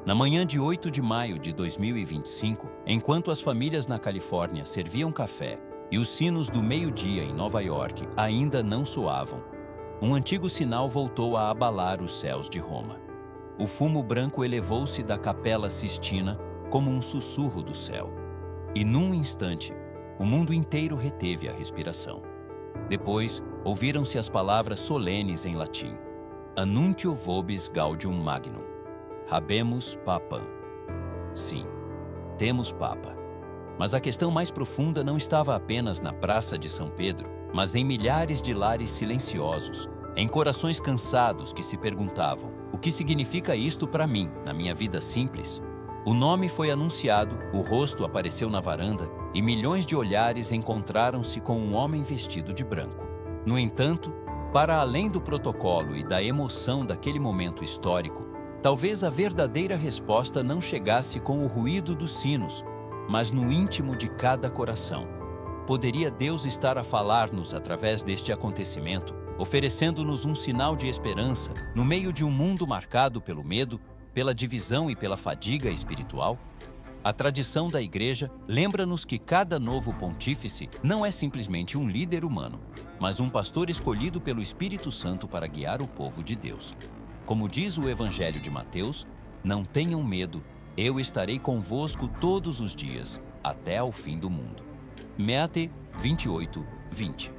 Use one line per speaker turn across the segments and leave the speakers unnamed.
Na manhã de 8 de maio de 2025, enquanto as famílias na Califórnia serviam café e os sinos do meio-dia em Nova York ainda não soavam, um antigo sinal voltou a abalar os céus de Roma. O fumo branco elevou-se da Capela Sistina como um sussurro do céu. E num instante, o mundo inteiro reteve a respiração. Depois, ouviram-se as palavras solenes em latim: Annuncio vobis gaudium magnum. Habemus papam. Sim, temos papa. Mas a questão mais profunda não estava apenas na Praça de São Pedro, mas em milhares de lares silenciosos, em corações cansados que se perguntavam: o que significa isto para mim, na minha vida simples? O nome foi anunciado, o rosto apareceu na varanda e milhões de olhares encontraram-se com um homem vestido de branco. No entanto, para além do protocolo e da emoção daquele momento histórico, talvez a verdadeira resposta não chegasse com o ruído dos sinos, mas no íntimo de cada coração. Poderia Deus estar a falar-nos através deste acontecimento, oferecendo-nos um sinal de esperança no meio de um mundo marcado pelo medo, pela divisão e pela fadiga espiritual? A tradição da Igreja lembra-nos que cada novo pontífice não é simplesmente um líder humano, mas um pastor escolhido pelo Espírito Santo para guiar o povo de Deus. Como diz o Evangelho de Mateus, não tenham medo, eu estarei convosco todos os dias, até ao fim do mundo. Mateus 28, 20.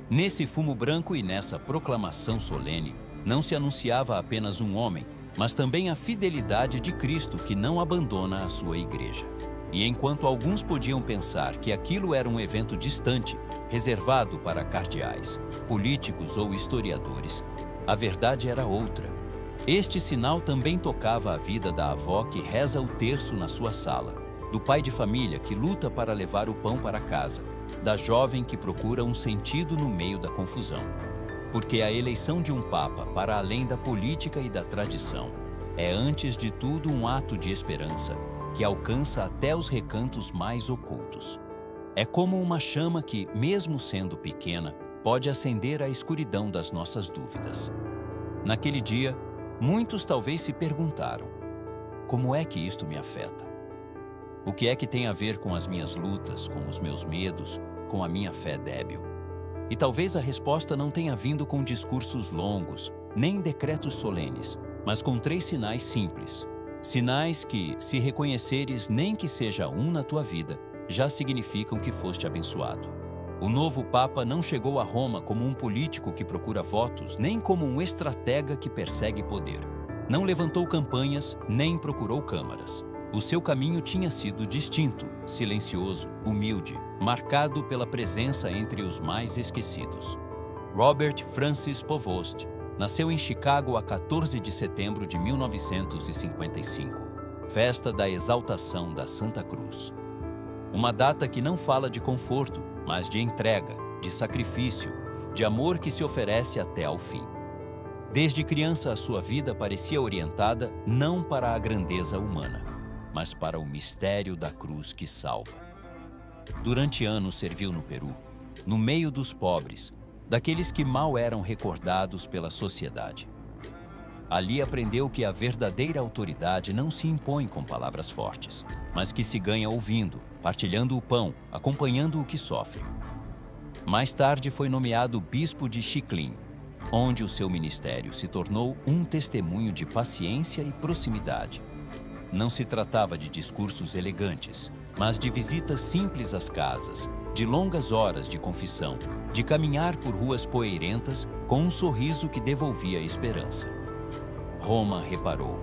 Nesse fumo branco e nessa proclamação solene, não se anunciava apenas um homem, mas também a fidelidade de Cristo que não abandona a sua igreja. E enquanto alguns podiam pensar que aquilo era um evento distante, reservado para cardeais, políticos ou historiadores, a verdade era outra. Este sinal também tocava a vida da avó que reza o terço na sua sala, do pai de família que luta para levar o pão para casa, da jovem que procura um sentido no meio da confusão. Porque a eleição de um papa, para além da política e da tradição, é antes de tudo um ato de esperança que alcança até os recantos mais ocultos. É como uma chama que, mesmo sendo pequena, pode acender a escuridão das nossas dúvidas. Naquele dia, muitos talvez se perguntaram: como é que isto me afeta? O que é que tem a ver com as minhas lutas, com os meus medos, com a minha fé débil? E talvez a resposta não tenha vindo com discursos longos, nem decretos solenes, mas com 3 sinais simples. Sinais que, se reconheceres nem que seja um na tua vida, já significam que foste abençoado. O novo Papa não chegou a Roma como um político que procura votos, nem como um estratega que persegue poder. Não levantou campanhas, nem procurou câmaras. O seu caminho tinha sido distinto, silencioso, humilde, marcado pela presença entre os mais esquecidos. Robert Francis Prevost nasceu em Chicago a 14 de setembro de 1955, festa da exaltação da Santa Cruz. Uma data que não fala de conforto, mas de entrega, de sacrifício, de amor que se oferece até ao fim. Desde criança, a sua vida parecia orientada não para a grandeza humana, mas para o mistério da cruz que salva. Durante anos serviu no Peru, no meio dos pobres, daqueles que mal eram recordados pela sociedade. Ali aprendeu que a verdadeira autoridade não se impõe com palavras fortes, mas que se ganha ouvindo, partilhando o pão, acompanhando o que sofre. Mais tarde foi nomeado bispo de Chiclin, onde o seu ministério se tornou um testemunho de paciência e proximidade. Não se tratava de discursos elegantes, mas de visitas simples às casas, de longas horas de confissão, de caminhar por ruas poeirentas com um sorriso que devolvia a esperança. Roma reparou,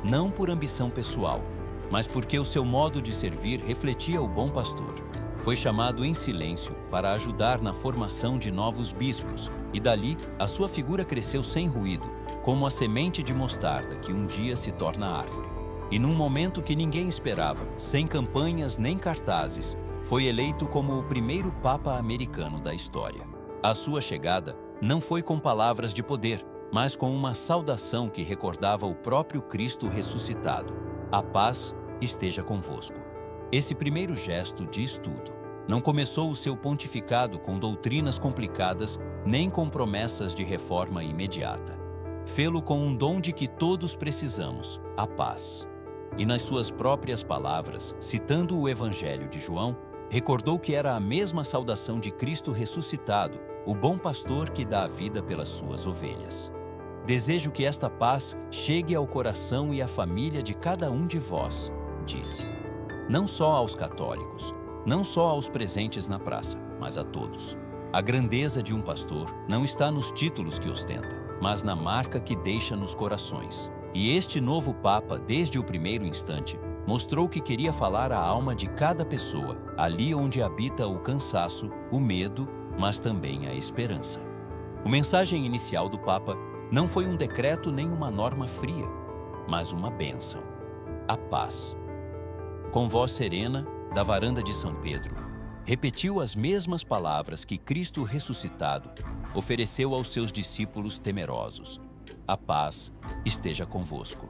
não por ambição pessoal, mas porque o seu modo de servir refletia o bom pastor. Foi chamado em silêncio para ajudar na formação de novos bispos, e dali a sua figura cresceu sem ruído, como a semente de mostarda que um dia se torna árvore. E num momento que ninguém esperava, sem campanhas nem cartazes, foi eleito como o primeiro Papa americano da história. A sua chegada não foi com palavras de poder, mas com uma saudação que recordava o próprio Cristo ressuscitado. A paz esteja convosco. Esse primeiro gesto diz tudo. Não começou o seu pontificado com doutrinas complicadas, nem com promessas de reforma imediata. Fê-lo com um dom de que todos precisamos, a paz. e nas suas próprias palavras, citando o Evangelho de João, recordou que era a mesma saudação de Cristo ressuscitado, o bom pastor que dá a vida pelas suas ovelhas. Desejo que esta paz chegue ao coração e à família de cada um de vós, disse. Não só aos católicos, não só aos presentes na praça, mas a todos. A grandeza de um pastor não está nos títulos que ostenta, mas na marca que deixa nos corações. E este novo Papa, desde o primeiro instante, mostrou que queria falar à alma de cada pessoa, ali onde habita o cansaço, o medo, mas também a esperança. A mensagem inicial do Papa não foi um decreto nem uma norma fria, mas uma bênção: a paz. Com voz serena, da varanda de São Pedro, repetiu as mesmas palavras que Cristo ressuscitado ofereceu aos seus discípulos temerosos: a paz esteja convosco.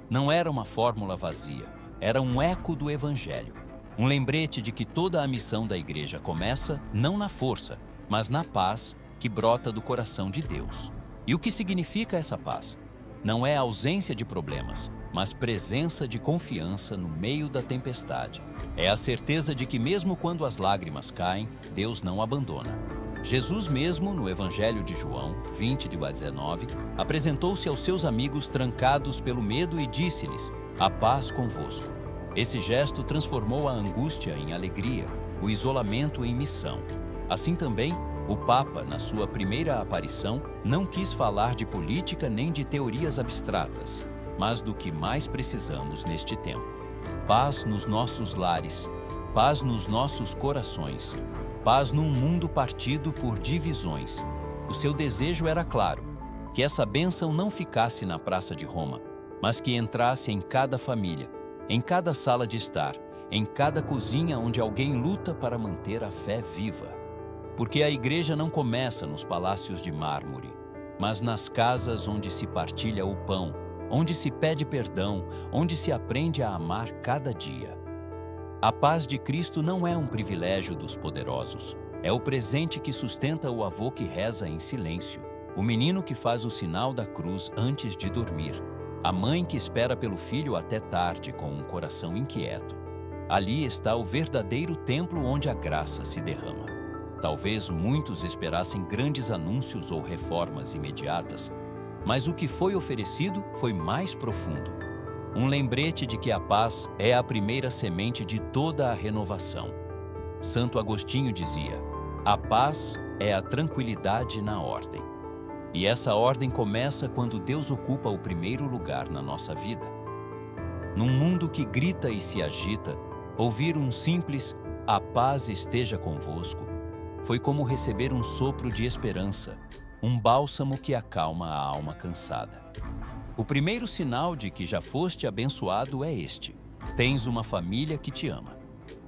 Não era uma fórmula vazia, era um eco do Evangelho, um lembrete de que toda a missão da Igreja começa não na força, mas na paz que brota do coração de Deus. E o que significa essa paz? Não é ausência de problemas, mas presença de confiança no meio da tempestade. É a certeza de que mesmo quando as lágrimas caem, Deus não abandona. Jesus mesmo, no Evangelho de João 20:19, apresentou-se aos seus amigos trancados pelo medo e disse-lhes: a paz convosco. Esse gesto transformou a angústia em alegria, o isolamento em missão. Assim também, o Papa, na sua primeira aparição, não quis falar de política nem de teorias abstratas, mas do que mais precisamos neste tempo. Paz nos nossos lares, paz nos nossos corações, paz num mundo partido por divisões. O seu desejo era claro: que essa bênção não ficasse na Praça de Roma, mas que entrasse em cada família, em cada sala de estar, em cada cozinha onde alguém luta para manter a fé viva. Porque a Igreja não começa nos palácios de mármore, mas nas casas onde se partilha o pão, onde se pede perdão, onde se aprende a amar cada dia. A paz de Cristo não é um privilégio dos poderosos, é o presente que sustenta o avô que reza em silêncio, o menino que faz o sinal da cruz antes de dormir, a mãe que espera pelo filho até tarde com um coração inquieto. Ali está o verdadeiro templo onde a graça se derrama. Talvez muitos esperassem grandes anúncios ou reformas imediatas, mas o que foi oferecido foi mais profundo. Um lembrete de que a paz é a primeira semente de toda a renovação. Santo Agostinho dizia: a paz é a tranquilidade na ordem. E essa ordem começa quando Deus ocupa o primeiro lugar na nossa vida. Num mundo que grita e se agita, ouvir um simples "a paz esteja convosco" foi como receber um sopro de esperança, um bálsamo que acalma a alma cansada. O primeiro sinal de que já foste abençoado é este: tens uma família que te ama.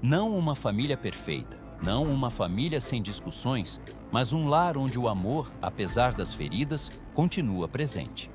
Não uma família perfeita, não uma família sem discussões, mas um lar onde o amor, apesar das feridas, continua presente.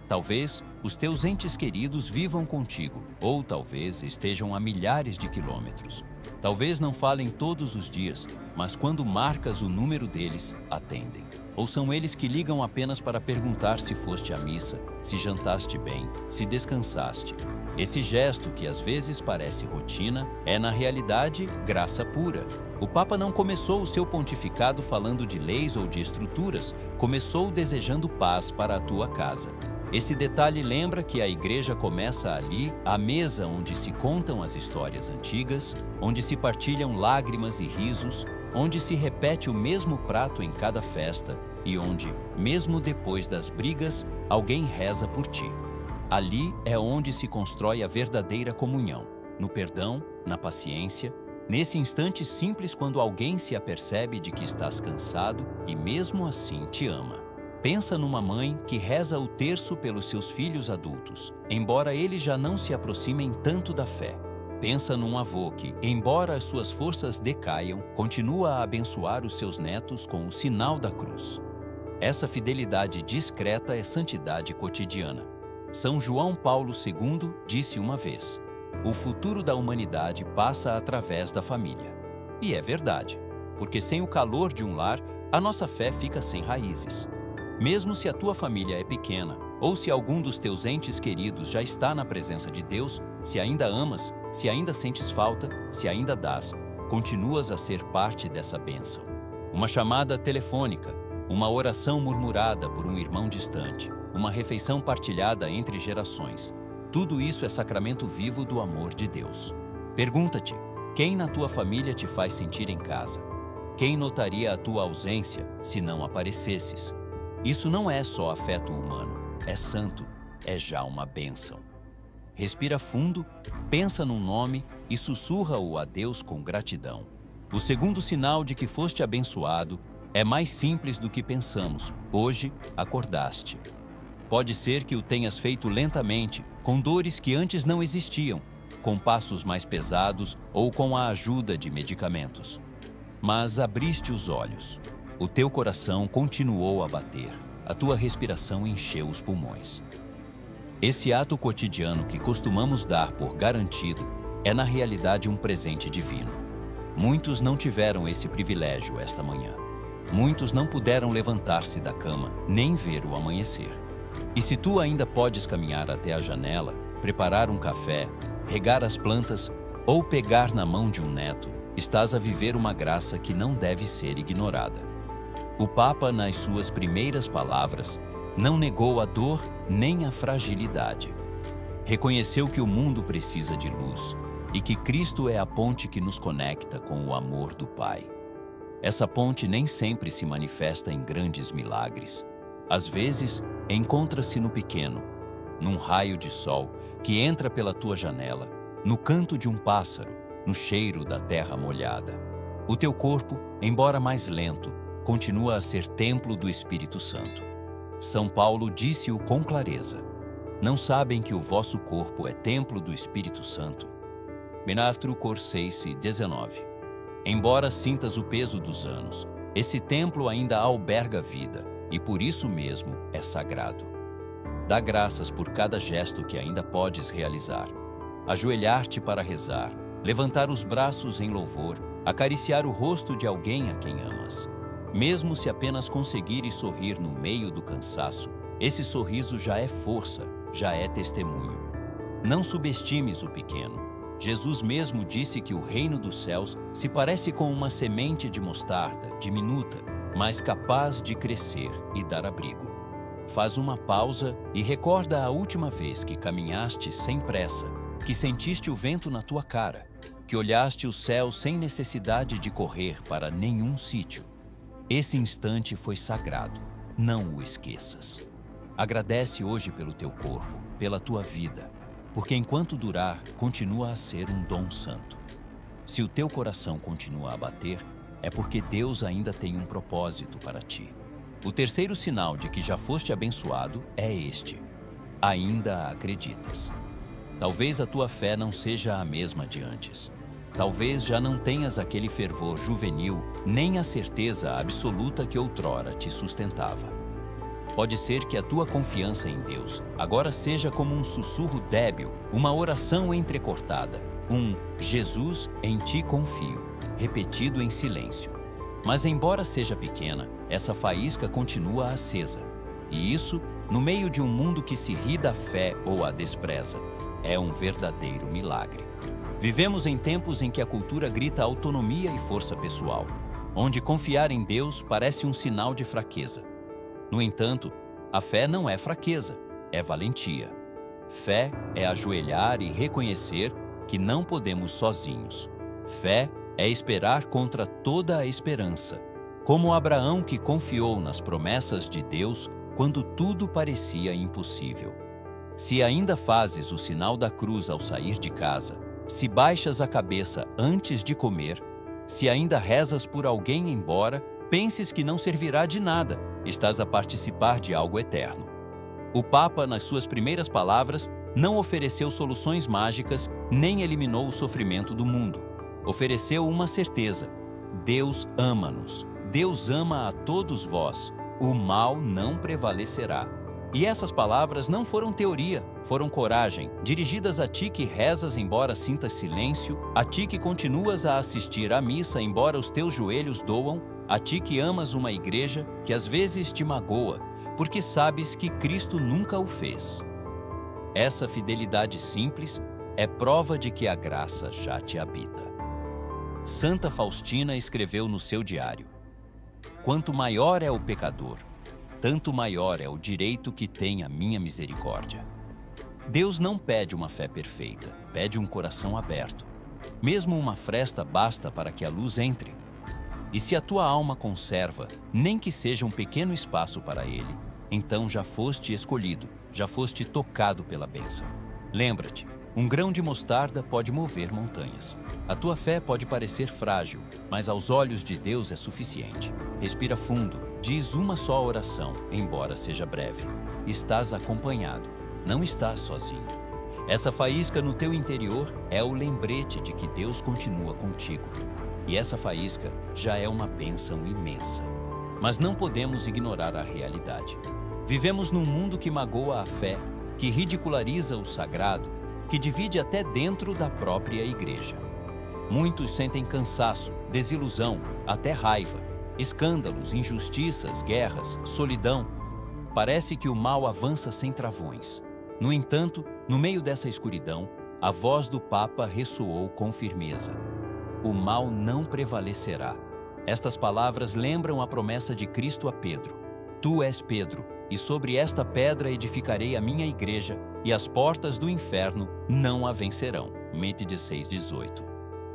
Talvez os teus entes queridos vivam contigo, ou talvez estejam a milhares de quilômetros. Talvez não falem todos os dias, mas quando marcas o número deles, atendem. Ou são eles que ligam apenas para perguntar se foste à missa, se jantaste bem, se descansaste. Esse gesto, que às vezes parece rotina, é na realidade graça pura. O Papa não começou o seu pontificado falando de leis ou de estruturas, começou desejando paz para a tua casa. Esse detalhe lembra que a Igreja começa ali, à mesa onde se contam as histórias antigas, onde se partilham lágrimas e risos, onde se repete o mesmo prato em cada festa e onde, mesmo depois das brigas, alguém reza por ti. Ali é onde se constrói a verdadeira comunhão, no perdão, na paciência, nesse instante simples quando alguém se apercebe de que estás cansado e mesmo assim te ama. Pensa numa mãe que reza o terço pelos seus filhos adultos, embora eles já não se aproximem tanto da fé. Pensa num avô que, embora as suas forças decaiam, continua a abençoar os seus netos com o sinal da cruz. Essa fidelidade discreta é santidade cotidiana. São João Paulo II disse uma vez: o futuro da humanidade passa através da família. E é verdade, porque sem o calor de um lar, a nossa fé fica sem raízes. Mesmo se a tua família é pequena, ou se algum dos teus entes queridos já está na presença de Deus, Se ainda amas, se ainda sentes falta, se ainda dás, continuas a ser parte dessa bênção. Uma chamada telefônica, uma oração murmurada por um irmão distante, uma refeição partilhada entre gerações. Tudo isso é sacramento vivo do amor de Deus. Pergunta-te, quem na tua família te faz sentir em casa? Quem notaria a tua ausência se não aparecesses? Isso não é só afeto humano, é santo, é já uma bênção. Respira fundo, pensa num nome e sussurra-o a Deus com gratidão. O segundo sinal de que foste abençoado é mais simples do que pensamos. Hoje, acordaste. Pode ser que o tenhas feito lentamente, com dores que antes não existiam, com passos mais pesados ou com a ajuda de medicamentos. Mas abriste os olhos. O teu coração continuou a bater. A tua respiração encheu os pulmões. Esse ato cotidiano que costumamos dar por garantido é na realidade um presente divino. Muitos não tiveram esse privilégio esta manhã. Muitos não puderam levantar-se da cama, nem ver o amanhecer. E se tu ainda podes caminhar até a janela, preparar um café, regar as plantas ou pegar na mão de um neto, estás a viver uma graça que não deve ser ignorada. O Papa, nas suas primeiras palavras, não negou a dor nem a fragilidade. Reconheceu que o mundo precisa de luz e que Cristo é a ponte que nos conecta com o amor do Pai. Essa ponte nem sempre se manifesta em grandes milagres. Às vezes, encontra-se no pequeno, num raio de sol que entra pela tua janela, no canto de um pássaro, no cheiro da terra molhada. O teu corpo, embora mais lento, continua a ser templo do Espírito Santo. São Paulo disse-o com clareza. Não sabem que o vosso corpo é templo do Espírito Santo? Benastro Corseise 19. Embora sintas o peso dos anos, esse templo ainda alberga vida e por isso mesmo é sagrado. Dá graças por cada gesto que ainda podes realizar. Ajoelhar-te para rezar, levantar os braços em louvor, acariciar o rosto de alguém a quem amas. Mesmo se apenas conseguires sorrir no meio do cansaço, esse sorriso já é força, já é testemunho. Não subestimes o pequeno. Jesus mesmo disse que o reino dos céus se parece com uma semente de mostarda, diminuta, mas capaz de crescer e dar abrigo. Faz uma pausa e recorda a última vez que caminhaste sem pressa, que sentiste o vento na tua cara, que olhaste o céu sem necessidade de correr para nenhum sítio. Esse instante foi sagrado, não o esqueças. Agradece hoje pelo teu corpo, pela tua vida, porque enquanto durar, continua a ser um dom santo. Se o teu coração continua a bater, é porque Deus ainda tem um propósito para ti. O terceiro sinal de que já foste abençoado é este: ainda acreditas. Talvez a tua fé não seja a mesma de antes. Talvez já não tenhas aquele fervor juvenil, nem a certeza absoluta que outrora te sustentava. Pode ser que a tua confiança em Deus agora seja como um sussurro débil, uma oração entrecortada, um Jesus, em ti confio, repetido em silêncio. Mas embora seja pequena, essa faísca continua acesa. E isso, no meio de um mundo que se ri da fé ou a despreza, é um verdadeiro milagre. Vivemos em tempos em que a cultura grita autonomia e força pessoal, onde confiar em Deus parece um sinal de fraqueza. No entanto, a fé não é fraqueza, é valentia. Fé é ajoelhar e reconhecer que não podemos sozinhos. Fé é esperar contra toda a esperança, como Abraão que confiou nas promessas de Deus quando tudo parecia impossível. Se ainda fazes o sinal da cruz ao sair de casa, se baixas a cabeça antes de comer, se ainda rezas por alguém embora penses que não servirá de nada, estás a participar de algo eterno. O Papa, nas suas primeiras palavras, não ofereceu soluções mágicas nem eliminou o sofrimento do mundo. Ofereceu uma certeza: Deus ama-nos, Deus ama a todos vós, o mal não prevalecerá. E essas palavras não foram teoria, foram coragem, dirigidas a ti que rezas embora sintas silêncio, a ti que continuas a assistir à missa embora os teus joelhos doam, a ti que amas uma igreja que às vezes te magoa, porque sabes que Cristo nunca o fez. Essa fidelidade simples é prova de que a graça já te habita. Santa Faustina escreveu no seu diário: quanto maior é o pecador, tanto maior é o direito que tem a minha misericórdia. Deus não pede uma fé perfeita, pede um coração aberto. Mesmo uma fresta basta para que a luz entre. E se a tua alma conserva, nem que seja um pequeno espaço para Ele, então já foste escolhido, já foste tocado pela bênção. Lembra-te, um grão de mostarda pode mover montanhas. A tua fé pode parecer frágil, mas aos olhos de Deus é suficiente. Respira fundo, diz uma só oração, embora seja breve. Estás acompanhado, não estás sozinho. Essa faísca no teu interior é o lembrete de que Deus continua contigo. E essa faísca já é uma bênção imensa. Mas não podemos ignorar a realidade. Vivemos num mundo que magoa a fé, que ridiculariza o sagrado, que divide até dentro da própria igreja. Muitos sentem cansaço, desilusão, até raiva, escândalos, injustiças, guerras, solidão. Parece que o mal avança sem travões. No entanto, no meio dessa escuridão, a voz do Papa ressoou com firmeza: o mal não prevalecerá. Estas palavras lembram a promessa de Cristo a Pedro: tu és Pedro, e sobre esta pedra edificarei a minha igreja, e as portas do inferno não a vencerão. Mateus 6,18.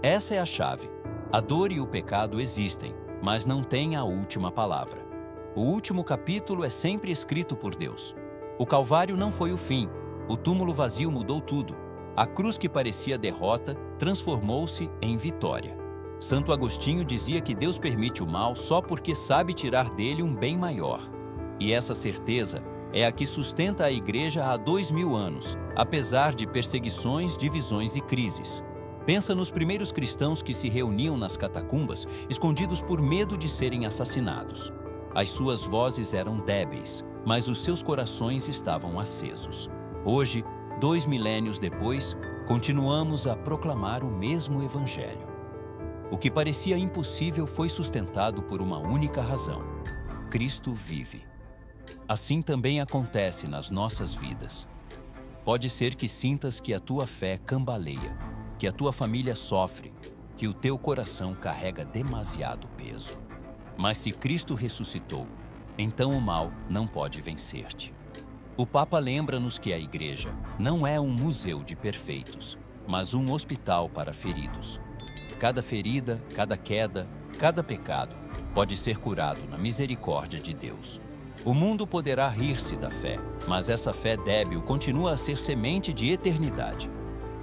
Essa é a chave. A dor e o pecado existem, mas não têm a última palavra. O último capítulo é sempre escrito por Deus. O Calvário não foi o fim. O túmulo vazio mudou tudo. A cruz que parecia derrota transformou-se em vitória. Santo Agostinho dizia que Deus permite o mal só porque sabe tirar dele um bem maior. E essa certeza é a que sustenta a Igreja há 2000 anos, apesar de perseguições, divisões e crises. Pensa nos primeiros cristãos que se reuniam nas catacumbas, escondidos por medo de serem assassinados. As suas vozes eram débeis, mas os seus corações estavam acesos. Hoje, 2 milênios depois, continuamos a proclamar o mesmo Evangelho. O que parecia impossível foi sustentado por uma única razão: Cristo vive. Assim também acontece nas nossas vidas. Pode ser que sintas que a tua fé cambaleia, que a tua família sofre, que o teu coração carrega demasiado peso. Mas se Cristo ressuscitou, então o mal não pode vencer-te. O Papa lembra-nos que a Igreja não é um museu de perfeitos, mas um hospital para feridos. Cada ferida, cada queda, cada pecado pode ser curado na misericórdia de Deus. O mundo poderá rir-se da fé, mas essa fé débil continua a ser semente de eternidade.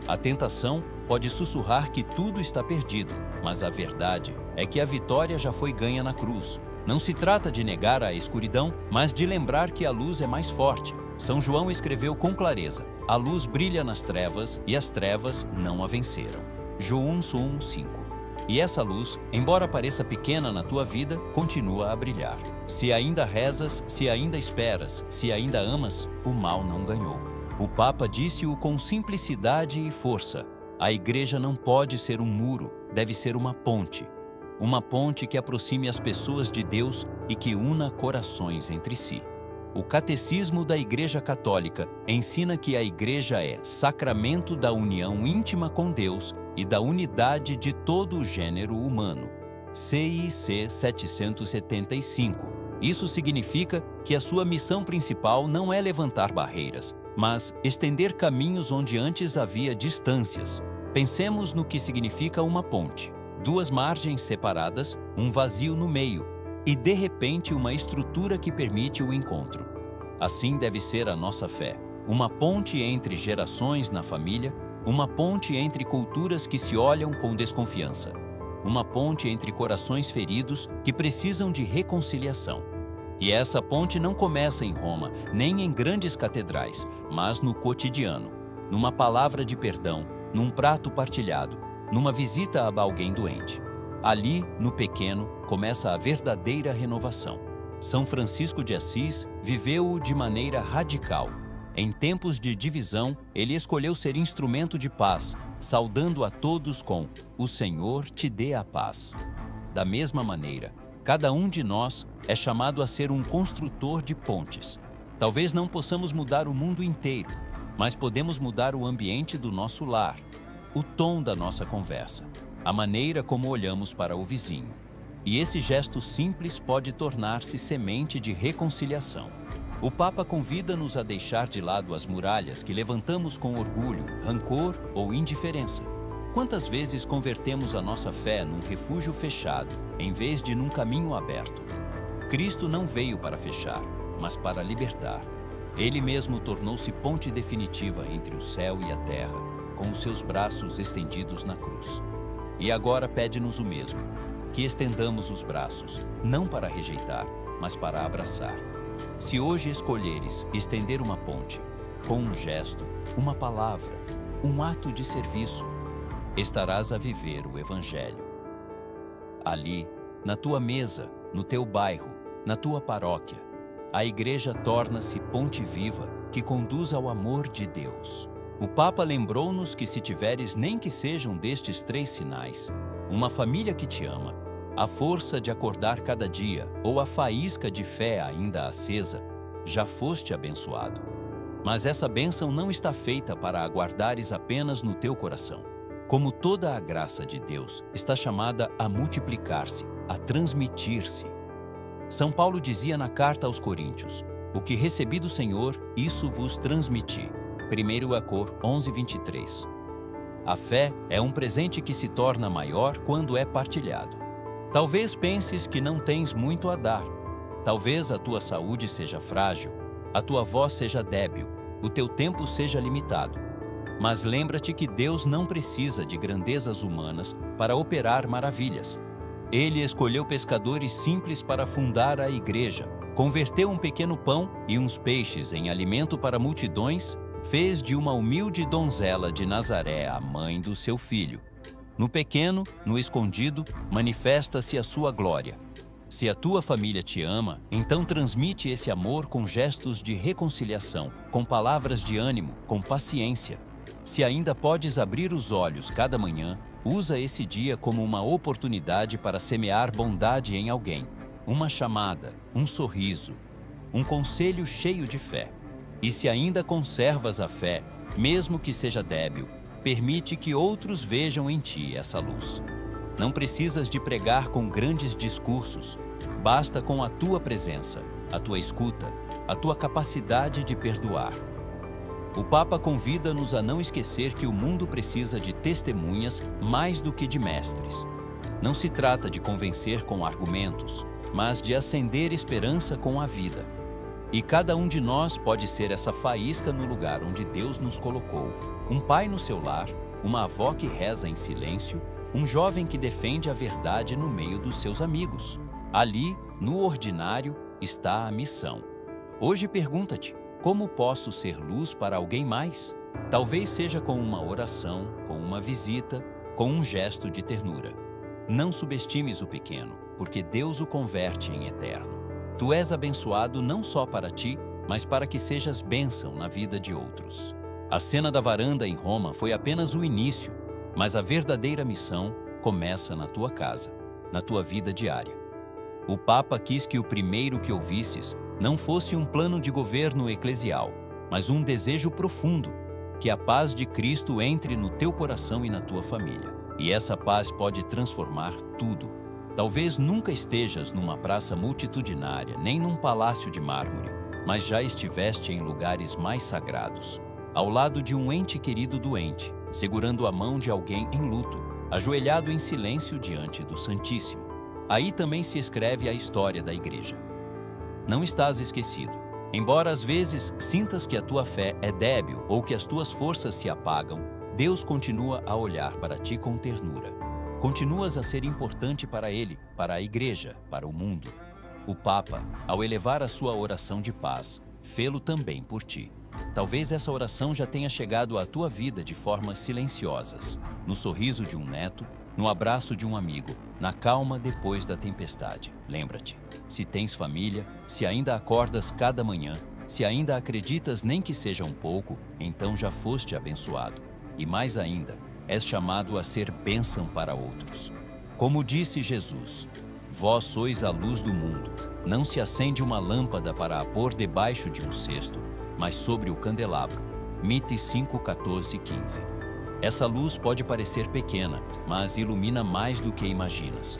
A tentação pode sussurrar que tudo está perdido, mas a verdade é que a vitória já foi ganha na cruz. Não se trata de negar a escuridão, mas de lembrar que a luz é mais forte. São João escreveu com clareza: a luz brilha nas trevas e as trevas não a venceram. João 1:5. E essa luz, embora pareça pequena na tua vida, continua a brilhar. Se ainda rezas, se ainda esperas, se ainda amas, o mal não ganhou. O Papa disse-o com simplicidade e força: a Igreja não pode ser um muro, deve ser uma ponte. Uma ponte que aproxime as pessoas de Deus e que una corações entre si. O Catecismo da Igreja Católica ensina que a Igreja é sacramento da união íntima com Deus e da unidade de todo o gênero humano. CIC 775. Isso significa que a sua missão principal não é levantar barreiras, mas estender caminhos onde antes havia distâncias. Pensemos no que significa uma ponte: 2 margens separadas, um vazio no meio, e de repente uma estrutura que permite o encontro. Assim deve ser a nossa fé: uma ponte entre gerações na família, uma ponte entre culturas que se olham com desconfiança, uma ponte entre corações feridos que precisam de reconciliação. E essa ponte não começa em Roma, nem em grandes catedrais, mas no cotidiano, numa palavra de perdão, num prato partilhado, numa visita a alguém doente. Ali, no pequeno, começa a verdadeira renovação. São Francisco de Assis viveu-o de maneira radical. Em tempos de divisão, ele escolheu ser instrumento de paz, saudando a todos com "O Senhor te dê a paz". Da mesma maneira, cada um de nós é chamado a ser um construtor de pontes. Talvez não possamos mudar o mundo inteiro, mas podemos mudar o ambiente do nosso lar, o tom da nossa conversa, a maneira como olhamos para o vizinho. E esse gesto simples pode tornar-se semente de reconciliação. O Papa convida-nos a deixar de lado as muralhas que levantamos com orgulho, rancor ou indiferença. Quantas vezes convertemos a nossa fé num refúgio fechado, em vez de num caminho aberto? Cristo não veio para fechar, mas para libertar. Ele mesmo tornou-se ponte definitiva entre o céu e a terra, com os seus braços estendidos na cruz. E agora pede-nos o mesmo, que estendamos os braços, não para rejeitar, mas para abraçar. Se hoje escolheres estender uma ponte, com um gesto, uma palavra, um ato de serviço, estarás a viver o Evangelho. Ali, na tua mesa, no teu bairro, na tua paróquia, a igreja torna-se ponte viva que conduz ao amor de Deus. O Papa lembrou-nos que se tiveres nem que sejam destes 3 sinais, uma família que te ama, a força de acordar cada dia ou a faísca de fé ainda acesa, já foste abençoado. Mas essa bênção não está feita para aguardares apenas no teu coração. Como toda a graça de Deus, está chamada a multiplicar-se, a transmitir-se. São Paulo dizia na carta aos Coríntios: o que recebi do Senhor, isso vos transmiti. 1 Cor 11:23. A fé é um presente que se torna maior quando é partilhado. Talvez penses que não tens muito a dar. Talvez a tua saúde seja frágil, a tua voz seja débil, o teu tempo seja limitado. Mas lembra-te que Deus não precisa de grandezas humanas para operar maravilhas. Ele escolheu pescadores simples para fundar a igreja, converteu um pequeno pão e uns peixes em alimento para multidões, fez de uma humilde donzela de Nazaré a mãe do seu filho. No pequeno, no escondido, manifesta-se a sua glória. Se a tua família te ama, então transmite esse amor com gestos de reconciliação, com palavras de ânimo, com paciência. Se ainda podes abrir os olhos cada manhã, usa esse dia como uma oportunidade para semear bondade em alguém. Uma chamada, um sorriso, um conselho cheio de fé. E se ainda conservas a fé, mesmo que seja débil, permite que outros vejam em ti essa luz. Não precisas de pregar com grandes discursos. Basta com a tua presença, a tua escuta, a tua capacidade de perdoar. O Papa convida-nos a não esquecer que o mundo precisa de testemunhas mais do que de mestres. Não se trata de convencer com argumentos, mas de acender esperança com a vida. E cada um de nós pode ser essa faísca no lugar onde Deus nos colocou. Um pai no seu lar, uma avó que reza em silêncio, um jovem que defende a verdade no meio dos seus amigos. Ali, no ordinário, está a missão. Hoje pergunta-te, como posso ser luz para alguém mais? Talvez seja com uma oração, com uma visita, com um gesto de ternura. Não subestimes o pequeno, porque Deus o converte em eterno. Tu és abençoado não só para ti, mas para que sejas bênção na vida de outros. A cena da varanda em Roma foi apenas o início, mas a verdadeira missão começa na tua casa, na tua vida diária. O Papa quis que o primeiro que ouvisses não fosse um plano de governo eclesial, mas um desejo profundo, que a paz de Cristo entre no teu coração e na tua família. E essa paz pode transformar tudo. Talvez nunca estejas numa praça multitudinária, nem num palácio de mármore, mas já estiveste em lugares mais sagrados, ao lado de um ente querido doente, segurando a mão de alguém em luto, ajoelhado em silêncio diante do Santíssimo. Aí também se escreve a história da igreja. Não estás esquecido. Embora às vezes sintas que a tua fé é débil ou que as tuas forças se apagam, Deus continua a olhar para ti com ternura. Continuas a ser importante para Ele, para a igreja, para o mundo. O Papa, ao elevar a sua oração de paz, fê-lo também por ti. Talvez essa oração já tenha chegado à tua vida de formas silenciosas, no sorriso de um neto, no abraço de um amigo, na calma depois da tempestade. Lembra-te, se tens família, se ainda acordas cada manhã, se ainda acreditas nem que seja um pouco, então já foste abençoado. E mais ainda, és chamado a ser bênção para outros. Como disse Jesus, vós sois a luz do mundo. Não se acende uma lâmpada para a pôr debaixo de um cesto, mas sobre o candelabro, Mite 5, 14 e 15. Essa luz pode parecer pequena, mas ilumina mais do que imaginas.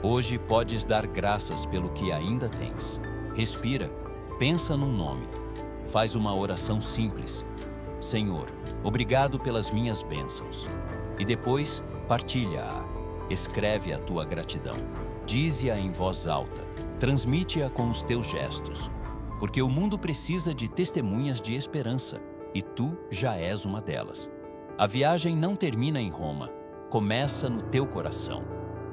Hoje podes dar graças pelo que ainda tens. Respira, pensa num nome. Faz uma oração simples. Senhor, obrigado pelas minhas bênçãos. E depois, partilha-a. Escreve a tua gratidão. Dize-a em voz alta. Transmite-a com os teus gestos. Porque o mundo precisa de testemunhas de esperança, e tu já és uma delas. A viagem não termina em Roma. Começa no teu coração.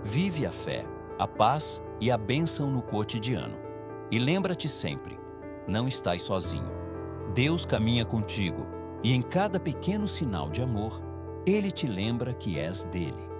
Vive a fé, a paz e a bênção no cotidiano. E lembra-te sempre, não estás sozinho. Deus caminha contigo, e em cada pequeno sinal de amor, Ele te lembra que és dele.